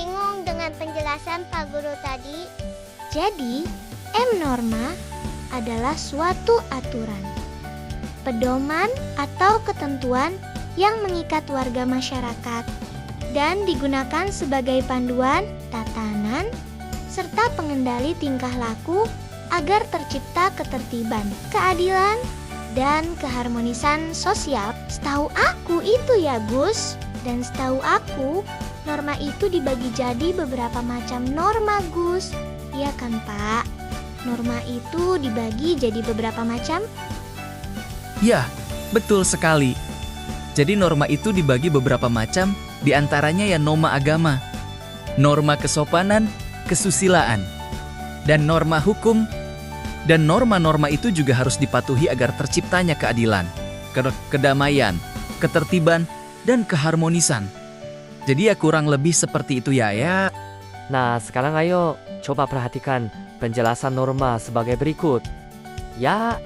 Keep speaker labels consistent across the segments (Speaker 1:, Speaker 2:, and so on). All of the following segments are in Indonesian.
Speaker 1: bingung dengan penjelasan Pak Guru tadi.
Speaker 2: Jadi, M-norma adalah suatu aturan, pedoman atau ketentuan yang mengikat warga masyarakat dan digunakan sebagai panduan, tatanan, serta pengendali tingkah laku agar tercipta ketertiban, keadilan, dan keharmonisan sosial. Setahu aku itu ya Gus. Dan setahu aku, norma itu dibagi jadi beberapa macam norma Gus. Iya kan Pak? Norma itu dibagi jadi beberapa macam?
Speaker 3: Ya, betul sekali. Jadi norma itu dibagi beberapa macam, diantaranya ya norma agama, norma kesopanan, kesusilaan, dan norma hukum. Dan norma-norma itu juga harus dipatuhi agar terciptanya keadilan, kedamaian, ketertiban, dan keharmonisan. Jadi ya kurang lebih seperti itu ya.
Speaker 4: Nah, sekarang ayo coba perhatikan penjelasan norma sebagai berikut. Ya,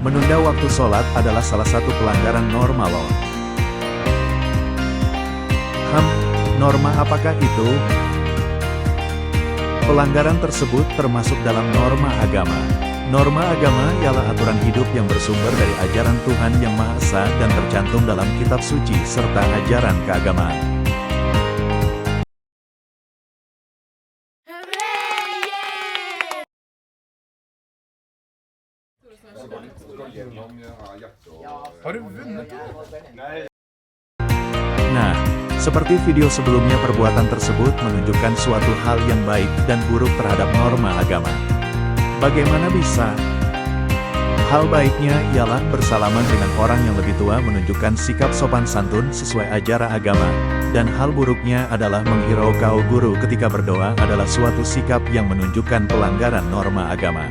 Speaker 5: Menunda waktu sholat adalah salah satu pelanggaran norma loh. Norma apakah itu? Pelanggaran tersebut termasuk dalam norma agama. Norma agama ialah aturan hidup yang bersumber dari ajaran Tuhan Yang Maha Esa dan tercantum dalam kitab suci serta ajaran keagamaan. Nah, seperti video sebelumnya, perbuatan tersebut menunjukkan suatu hal yang baik dan buruk terhadap norma agama. Bagaimana bisa? Hal baiknya ialah bersalaman dengan orang yang lebih tua, menunjukkan sikap sopan santun sesuai ajaran agama. Dan hal buruknya adalah menghiraukan guru ketika berdoa adalah suatu sikap yang menunjukkan pelanggaran norma agama.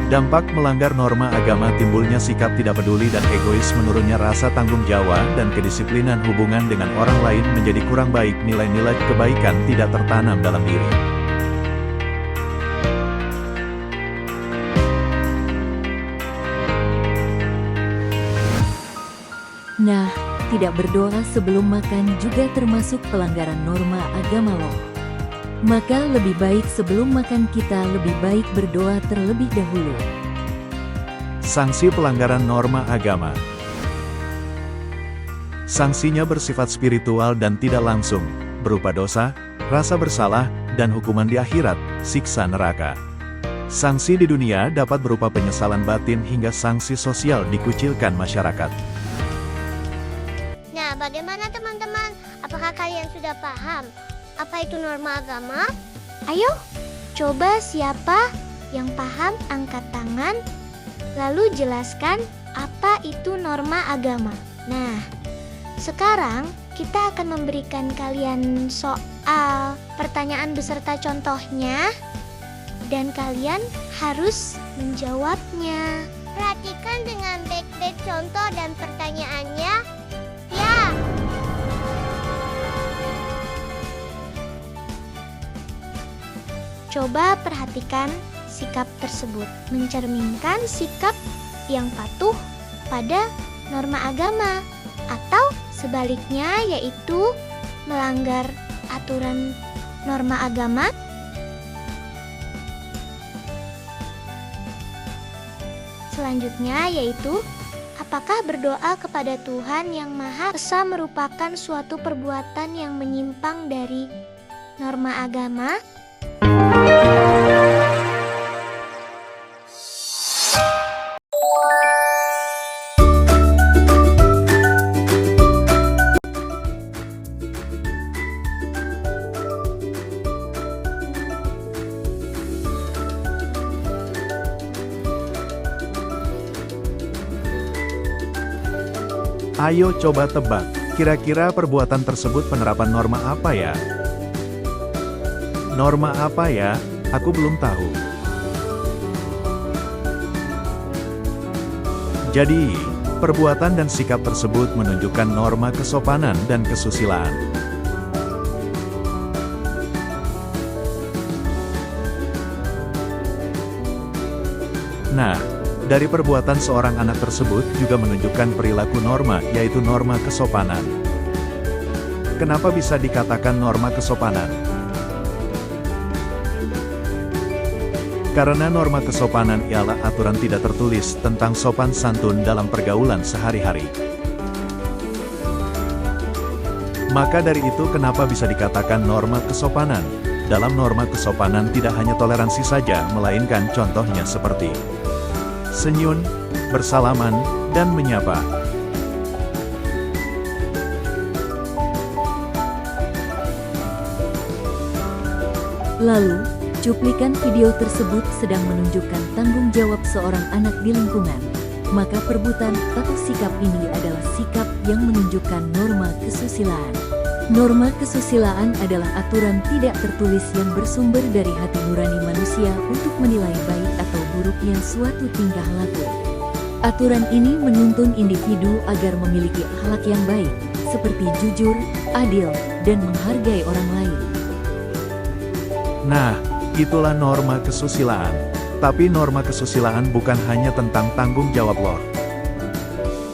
Speaker 5: Dampak melanggar norma agama timbulnya sikap tidak peduli dan egois, menurunnya rasa tanggung jawab dan kedisiplinan, hubungan dengan orang lain menjadi kurang baik, nilai-nilai kebaikan tidak tertanam dalam diri.
Speaker 6: Nah, tidak berdoa sebelum makan juga termasuk pelanggaran norma agama loh. Maka lebih baik sebelum makan kita lebih baik berdoa terlebih dahulu.
Speaker 5: Sanksi pelanggaran norma agama. Sanksinya bersifat spiritual dan tidak langsung, berupa dosa, rasa bersalah, dan hukuman di akhirat, siksa neraka. Sanksi di dunia dapat berupa penyesalan batin hingga sanksi sosial dikucilkan masyarakat.
Speaker 1: Nah, bagaimana teman-teman? Apakah kalian sudah paham apa itu norma agama?
Speaker 2: Ayo, coba siapa yang paham angkat tangan, lalu jelaskan apa itu norma agama. Nah, sekarang kita akan memberikan kalian soal pertanyaan beserta contohnya, dan kalian harus menjawabnya.
Speaker 1: Perhatikan dengan baik-baik contoh dan pertanyaannya. Ya.
Speaker 2: Coba perhatikan sikap tersebut, mencerminkan sikap yang patuh pada norma agama, atau sebaliknya yaitu melanggar aturan norma agama. Selanjutnya yaitu, apakah berdoa kepada Tuhan Yang Maha Esa merupakan suatu perbuatan yang menyimpang dari norma agama?
Speaker 5: Ayo coba tebak, kira-kira perbuatan tersebut penerapan norma apa ya? Norma apa ya? Aku belum tahu. Jadi, Perbuatan dan sikap tersebut menunjukkan norma kesopanan dan kesusilaan. Nah, dari perbuatan seorang anak tersebut juga menunjukkan perilaku norma, yaitu norma kesopanan. Kenapa bisa dikatakan norma kesopanan? Karena norma kesopanan ialah aturan tidak tertulis tentang sopan santun dalam pergaulan sehari-hari. Maka dari itu kenapa bisa dikatakan norma kesopanan? Dalam norma kesopanan tidak hanya toleransi saja, melainkan contohnya seperti senyum, bersalaman, dan menyapa.
Speaker 6: Lalu, cuplikan video tersebut sedang menunjukkan tanggung jawab seorang anak di lingkungan. Maka perbuatan atau sikap ini adalah sikap yang menunjukkan norma kesusilaan. Norma kesusilaan adalah aturan tidak tertulis yang bersumber dari hati nurani manusia untuk menilai baik atau buruknya suatu tingkah laku. Aturan ini menuntun individu agar memiliki akhlak yang baik, seperti jujur, adil, dan menghargai orang lain.
Speaker 5: Nah, itulah norma kesusilaan. Tapi norma kesusilaan bukan hanya tentang tanggung jawab loh.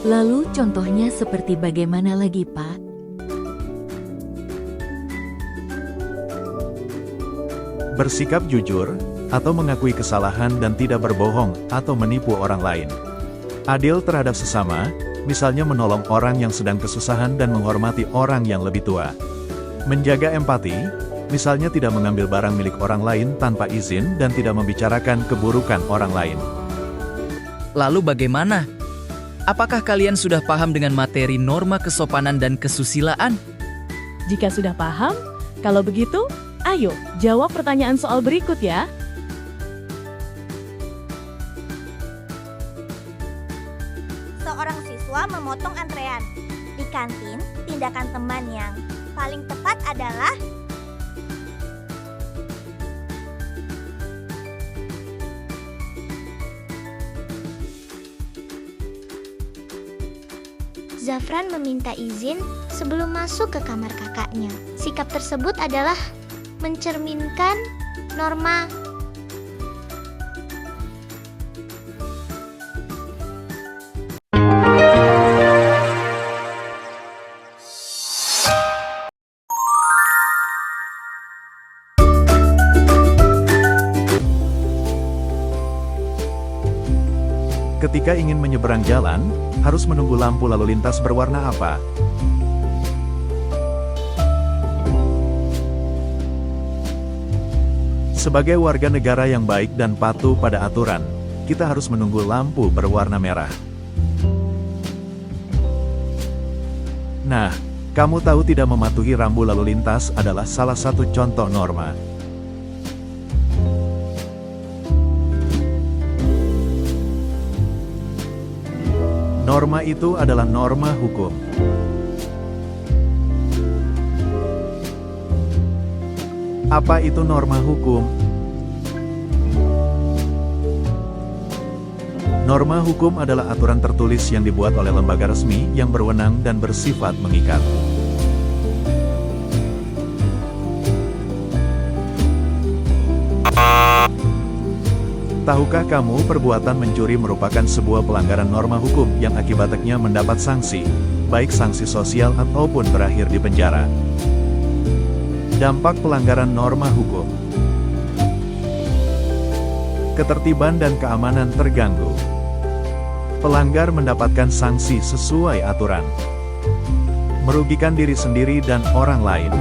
Speaker 6: Lalu contohnya seperti bagaimana lagi, Pak?
Speaker 5: Bersikap jujur, atau mengakui kesalahan dan tidak berbohong, atau menipu orang lain. Adil terhadap sesama, misalnya menolong orang yang sedang kesusahan dan menghormati orang yang lebih tua. Menjaga empati, misalnya tidak mengambil barang milik orang lain tanpa izin dan tidak membicarakan keburukan orang lain.
Speaker 3: Lalu bagaimana? Apakah kalian sudah paham dengan materi norma kesopanan dan kesusilaan?
Speaker 7: Jika sudah paham, kalau begitu, ayo jawab pertanyaan soal berikut ya.
Speaker 8: Seorang siswa memotong antrean. Di kantin, tindakan teman yang paling tepat adalah
Speaker 2: Zafran meminta izin sebelum masuk ke kamar kakaknya. Sikap tersebut adalah mencerminkan norma
Speaker 5: Ketika ingin menyeberang jalan, harus menunggu lampu lalu lintas berwarna apa? Sebagai warga negara yang baik dan patuh pada aturan, kita harus menunggu lampu berwarna merah. Nah, kamu tahu tidak mematuhi rambu lalu lintas adalah salah satu contoh norma. Norma itu adalah norma hukum. Apa itu norma hukum? Norma hukum adalah aturan tertulis yang dibuat oleh lembaga resmi yang berwenang dan bersifat mengikat. Tahukah kamu perbuatan mencuri merupakan sebuah pelanggaran norma hukum yang akibatnya mendapat sanksi, baik sanksi sosial ataupun berakhir di penjara. Dampak pelanggaran norma hukum. Ketertiban dan keamanan terganggu. Pelanggar mendapatkan sanksi sesuai aturan. Merugikan diri sendiri dan orang lain.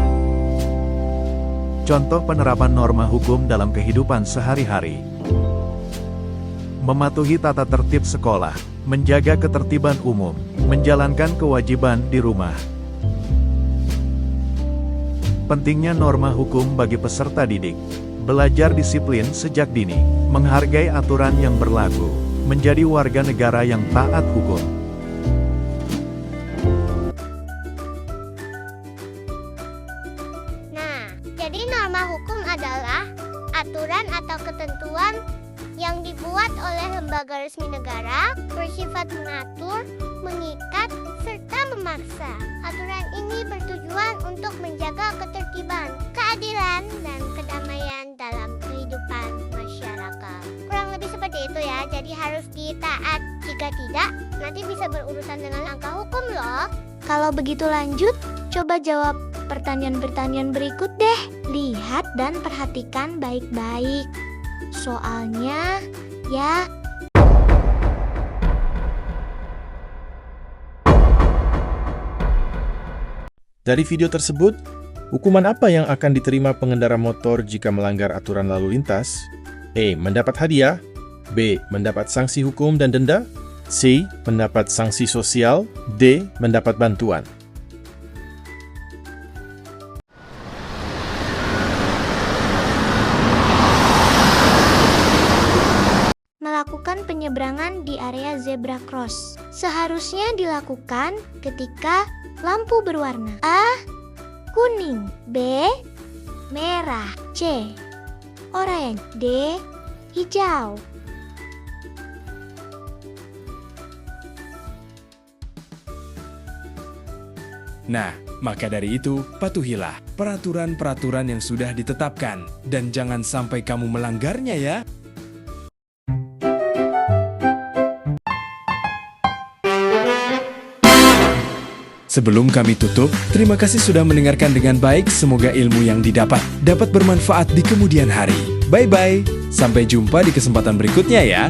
Speaker 5: Contoh penerapan norma hukum dalam kehidupan sehari-hari. Mematuhi tata tertib sekolah, menjaga ketertiban umum, menjalankan kewajiban di rumah. Pentingnya norma hukum bagi peserta didik. Belajar disiplin sejak dini, menghargai aturan yang berlaku, menjadi warga negara yang taat hukum.
Speaker 1: Nah, jadi norma hukum adalah aturan atau ketentuan yang dibuat oleh lembaga resmi negara, bersifat mengatur, untuk menjaga ketertiban, keadilan, dan kedamaian dalam kehidupan masyarakat. Kurang lebih seperti itu ya, jadi harus ditaat. Jika tidak, nanti bisa berurusan dengan angka hukum loh.
Speaker 2: Kalau begitu lanjut, coba jawab pertanyaan-pertanyaan berikut deh. Lihat dan perhatikan baik-baik. Soalnya, ya,
Speaker 9: Dari video tersebut, hukuman apa yang akan diterima pengendara motor jika melanggar aturan lalu lintas? E. Mendapat hadiah. B. Mendapat sanksi hukum dan denda. C. Mendapat sanksi sosial. D. Mendapat bantuan.
Speaker 2: melakukan penyeberangan di area zebra cross. Seharusnya dilakukan ketika lampu berwarna A. Kuning, B. Merah, C. Oranye, D. Hijau.
Speaker 10: Nah, maka dari itu, patuhilah peraturan-peraturan yang sudah ditetapkan dan jangan sampai kamu melanggarnya ya. Sebelum kami tutup, terima kasih sudah mendengarkan dengan baik. Semoga ilmu yang didapat dapat bermanfaat di kemudian hari. Bye-bye. Sampai jumpa di kesempatan berikutnya ya.